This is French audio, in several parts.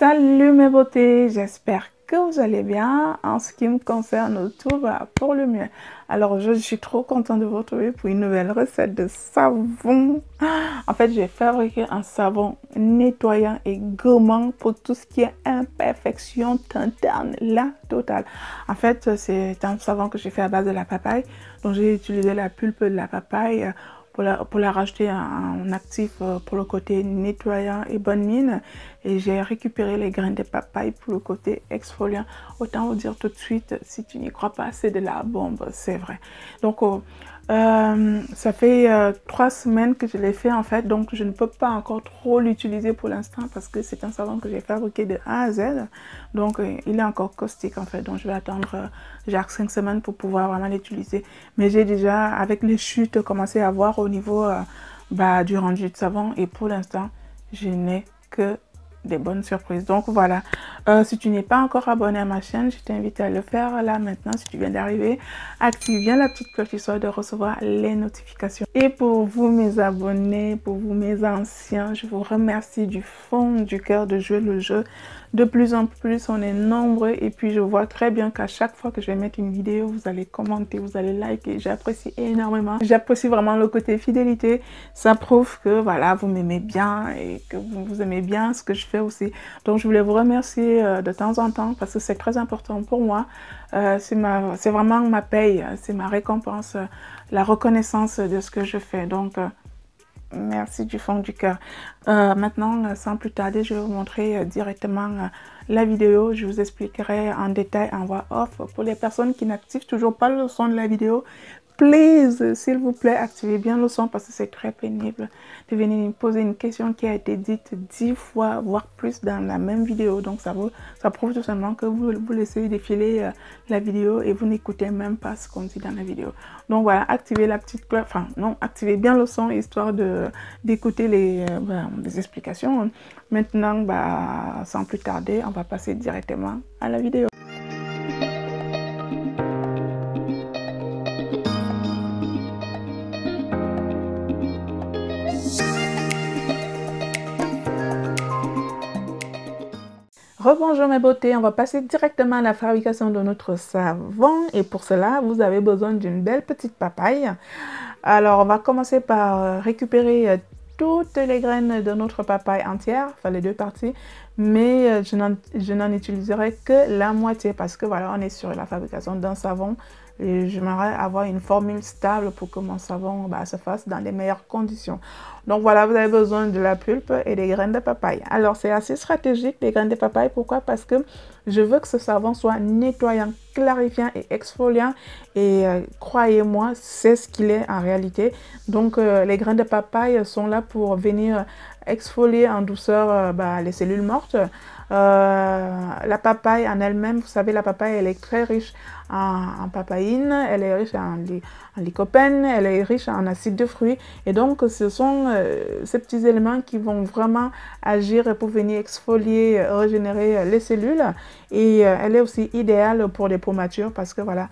Salut mes beautés, j'espère que vous allez bien. En ce qui me concerne, tout va pour le mieux. Alors je suis trop contente de vous retrouver pour une nouvelle recette de savon. En fait, j'ai fabriqué un savon nettoyant et gommant pour tout ce qui est imperfection interne, la totale. En fait, c'est un savon que j'ai fait à base de la papaye. Donc j'ai utilisé la pulpe de la papaye pour la rajouter en actif pour le côté nettoyant et bonne mine. Et j'ai récupéré les graines de papaye pour le côté exfoliant. Autant vous dire tout de suite, si tu n'y crois pas, c'est de la bombe, c'est vrai. Donc, ça fait 3 semaines que je l'ai fait en fait. Donc, je ne peux pas encore trop l'utiliser pour l'instant parce que c'est un savon que j'ai fabriqué de A à Z. Donc, il est encore caustique en fait. Donc, je vais attendre genre 5 semaines pour pouvoir vraiment l'utiliser. Mais j'ai déjà, avec les chutes, commencé à voir au niveau du rendu de savon. Et pour l'instant, je n'ai que des bonnes surprises. Donc voilà, si tu n'es pas encore abonné à ma chaîne, je t'invite à le faire là maintenant. Si tu viens d'arriver, active bien la petite cloche histoire de recevoir les notifications. Et pour vous mes abonnés, pour vous mes anciens, je vous remercie du fond du cœur de jouer le jeu. De plus en plus, on est nombreux et puis je vois très bien qu'à chaque fois que je vais mettre une vidéo, vous allez commenter, vous allez liker. J'apprécie énormément. J'apprécie vraiment le côté fidélité. Ça prouve que voilà, vous m'aimez bien et que vous aimez bien ce que je fais aussi. Donc, je voulais vous remercier de temps en temps parce que c'est très important pour moi. C'est vraiment ma paye, c'est ma récompense, la reconnaissance de ce que je fais. Donc, merci du fond du cœur. Maintenant, sans plus tarder, je vais vous montrer directement la vidéo. Je vous expliquerai en détail en voix off. Pour les personnes qui n'activent toujours pas le son de la vidéo, please, s'il vous plaît, activez bien le son parce que c'est très pénible de venir me poser une question qui a été dite 10 fois, voire plus dans la même vidéo. Donc ça prouve tout simplement que vous laissez défiler la vidéo et vous n'écoutez même pas ce qu'on dit dans la vidéo. Donc voilà, activez la petite cloche, enfin non, activez bien le son histoire d'écouter les explications. Maintenant, sans plus tarder, on va passer directement à la vidéo. Rebonjour mes beautés, on va passer directement à la fabrication de notre savon et pour cela vous avez besoin d'une belle petite papaye. Alors on va commencer par récupérer toutes les graines de notre papaye entière, enfin les deux parties, mais je n'en utiliserai que la moitié parce que voilà, on est sur la fabrication d'un savon et j'aimerais avoir une formule stable pour que mon savon se fasse dans les meilleures conditions. Donc voilà, vous avez besoin de la pulpe et des graines de papaye. Alors c'est assez stratégique les graines de papaye, pourquoi? Parce que je veux que ce savon soit nettoyant, clarifiant et exfoliant et croyez-moi, c'est ce qu'il est en réalité. Donc les graines de papaye sont là pour venir exfolier en douceur les cellules mortes. La papaye en elle-même, vous savez, la papaye, elle est très riche en papaïne, elle est riche en lycopène, elle est riche en acide de fruits. Et donc, ce sont ces petits éléments qui vont vraiment agir pour venir exfolier, régénérer les cellules. Et elle est aussi idéale pour les peaux matures parce que voilà,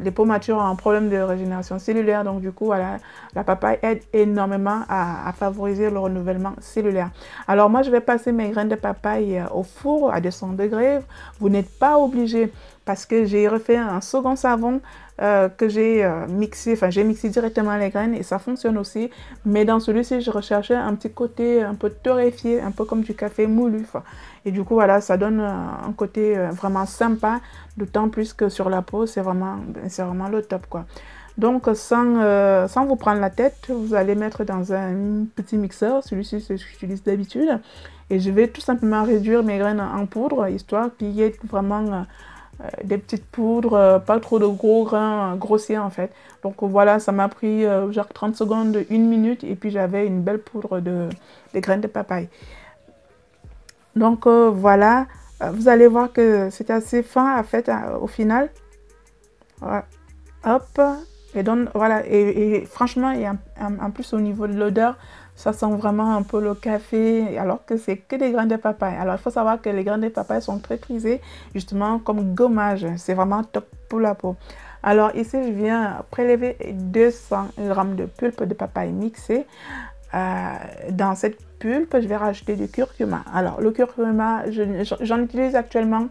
les peaux matures ont un problème de régénération cellulaire. Donc, du coup, voilà, la papaye aide énormément à favoriser le renouvellement cellulaire. Alors, moi, je vais passer mes graines de papaye au four à 200 degrés. Vous n'êtes pas obligé parce que j'ai refait un second savon que j'ai mixé, enfin j'ai mixé directement les graines et ça fonctionne aussi. Mais dans celui-ci, je recherchais un petit côté un peu torréfié, un peu comme du café moulu. Et du coup, voilà, ça donne un côté vraiment sympa, d'autant plus que sur la peau, c'est vraiment le top, quoi. Donc, sans vous prendre la tête, vous allez mettre dans un petit mixeur. Celui-ci, c'est ce que j'utilise d'habitude. Et je vais tout simplement réduire mes graines en poudre, histoire qu'il y ait vraiment des petites poudres, pas trop de gros grains grossiers en fait. Donc voilà, ça m'a pris genre 30 secondes, 1 minute et puis j'avais une belle poudre de graines de papaye. Donc voilà, vous allez voir que c'est assez fin en fait au final. Voilà. Hop, et donc voilà, et franchement, et en plus au niveau de l'odeur, ça sent vraiment un peu le café, alors que c'est que des graines de papaye. Alors il faut savoir que les graines de papaye sont très prisées, justement comme gommage. C'est vraiment top pour la peau. Alors ici, je viens prélever 200 g de pulpe de papaye mixée dans cette pulpe, je vais rajouter du curcuma. Alors, le curcuma, j'en utilise actuellement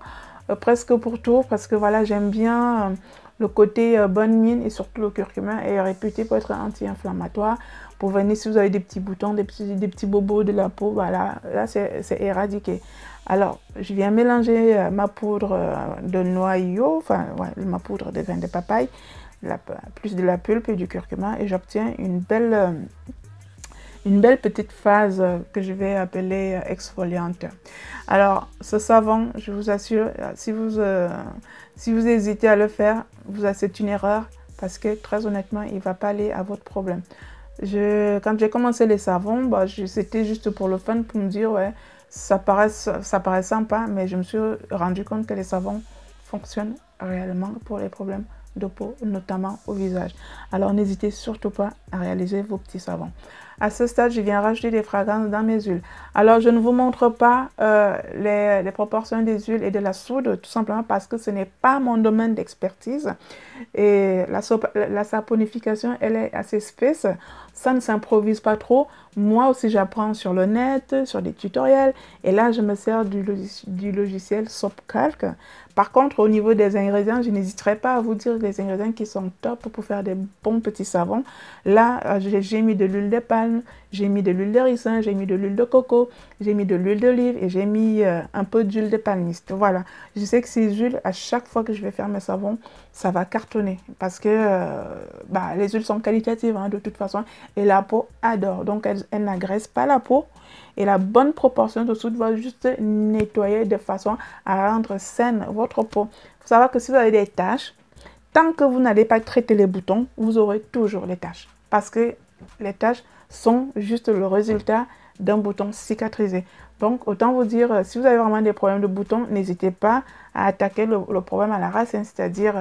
presque pour tout parce que voilà, j'aime bien le côté bonne mine et surtout le curcuma est réputé pour être anti-inflammatoire. Pour venir, si vous avez des petits boutons, des petits bobos de la peau, voilà, là c'est éradiqué. Alors, je viens mélanger ma poudre de noyau, enfin, ouais, ma poudre de graines de papaye, plus de la pulpe et du curcuma et j'obtiens une belle petite phase que je vais appeler exfoliante. Alors, ce savon, je vous assure, si vous hésitez à le faire, c'est une erreur parce que très honnêtement, il ne va pas aller à votre problème. Quand j'ai commencé les savons, bah, c'était juste pour le fun, pour me dire, ouais, ça paraît sympa, mais je me suis rendu compte que les savons fonctionnent réellement pour les problèmes de peau, notamment au visage. Alors n'hésitez surtout pas à réaliser vos petits savons. À ce stade, je viens rajouter des fragrances dans mes huiles. Alors je ne vous montre pas les proportions des huiles et de la soude, tout simplement parce que ce n'est pas mon domaine d'expertise. Et la saponification, elle est assez spéciale. Ça ne s'improvise pas trop. Moi aussi, j'apprends sur le net, sur des tutoriels. Et là, je me sers du logiciel SoapCalc. Par contre, au niveau des ingrédients, je n'hésiterai pas à vous dire les ingrédients qui sont top pour faire des bons petits savons. Là, j'ai mis de l'huile de palme, j'ai mis de l'huile de ricin, j'ai mis de l'huile de coco, j'ai mis de l'huile d'olive et j'ai mis un peu d'huile de palmiste. Voilà. Je sais que ces huiles, à chaque fois que je vais faire mes savons, ça va cartonner parce que les huiles sont qualitatives de toute façon et la peau adore. Donc, elles n'agressent pas la peau. Et la bonne proportion de soude va juste nettoyer de façon à rendre saine votre peau. Il faut savoir que si vous avez des taches, tant que vous n'allez pas traiter les boutons, vous aurez toujours les taches. Parce que les taches sont juste le résultat d'un bouton cicatrisé. Donc, autant vous dire, si vous avez vraiment des problèmes de boutons, n'hésitez pas à attaquer le problème à la racine, c'est-à-dire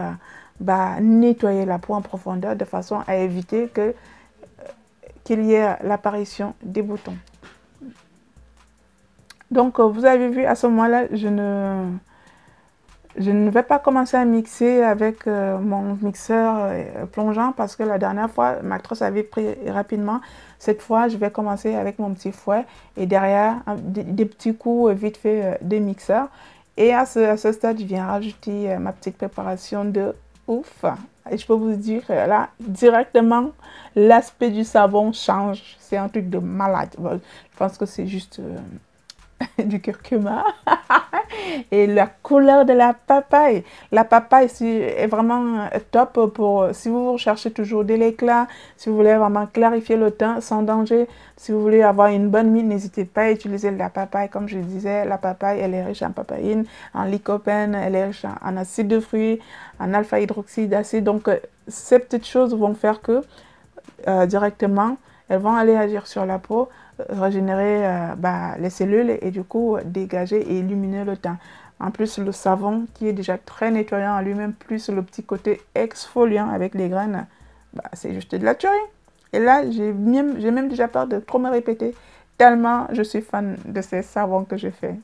nettoyer la peau en profondeur de façon à éviter qu'il y ait l'apparition des boutons. Donc, vous avez vu, à ce moment-là, je ne vais pas commencer à mixer avec mon mixeur plongeant parce que la dernière fois, ma trousse avait pris rapidement. Cette fois, je vais commencer avec mon petit fouet et derrière, des petits coups vite fait des mixeurs. Et à ce stade, je viens rajouter ma petite préparation de ouf. Et je peux vous dire, là, directement, l'aspect du savon change. C'est un truc de malade. Bon, je pense que c'est juste du curcuma et la couleur de la papaye. La papaye est vraiment top pour si vous recherchez toujours de l'éclat, si vous voulez vraiment clarifier le teint sans danger, si vous voulez avoir une bonne mine, n'hésitez pas à utiliser la papaye. Comme je disais, la papaye, elle est riche en papaïne, en lycopène, elle est riche en acide de fruits, en alpha-hydroxyde acide. Donc, ces petites choses vont faire que directement, elles vont aller agir sur la peau, régénérer les cellules et du coup dégager et illuminer le teint. En plus, le savon qui est déjà très nettoyant en lui-même, plus le petit côté exfoliant avec les graines, c'est juste de la tuerie. Et là, j'ai même déjà peur de trop me répéter, tellement je suis fan de ces savons que je fais.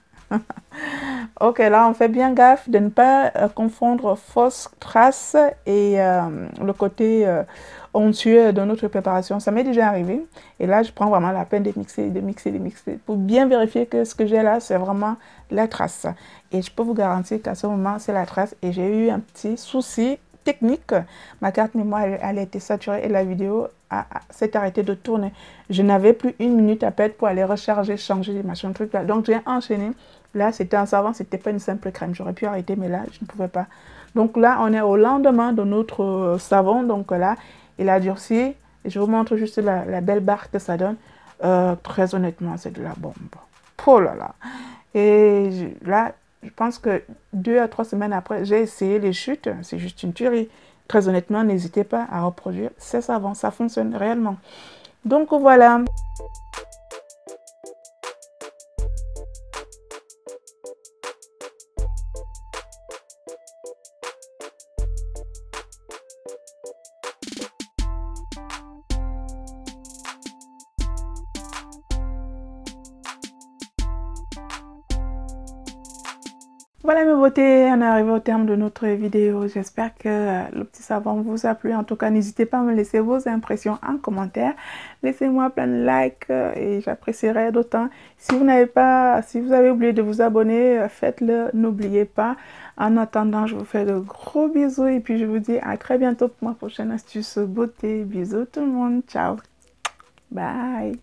Ok, là, on fait bien gaffe de ne pas confondre fausse trace et le côté onctueux de notre préparation. Ça m'est déjà arrivé. Et là, je prends vraiment la peine de mixer pour bien vérifier que ce que j'ai là, c'est vraiment la trace. Et je peux vous garantir qu'à ce moment, c'est la trace. Et j'ai eu un petit souci technique. Ma carte mémoire, elle a été saturée et la vidéo s'est arrêtée de tourner. Je n'avais plus une minute à perdre pour aller recharger, changer les machins, trucs là. Donc, j'ai enchaîné. Là, c'était un savon, c'était pas une simple crème. J'aurais pu arrêter, mais là, je ne pouvais pas. Donc là, on est au lendemain de notre savon. Donc là, il a durci. Et je vous montre juste la belle barre que ça donne. Très honnêtement, c'est de la bombe. Oh là là. Et là, je pense que 2 à 3 semaines après, j'ai essayé les chutes. C'est juste une tuerie. Très honnêtement, n'hésitez pas à reproduire ces savons. Ça fonctionne réellement. Donc voilà. Voilà mes beautés, on est arrivé au terme de notre vidéo. J'espère que le petit savon vous a plu. En tout cas, n'hésitez pas à me laisser vos impressions en commentaire. Laissez-moi plein de likes et j'apprécierai d'autant. Si vous avez oublié de vous abonner, faites-le, n'oubliez pas. En attendant, je vous fais de gros bisous et puis je vous dis à très bientôt pour ma prochaine astuce beauté. Bisous tout le monde, ciao, bye.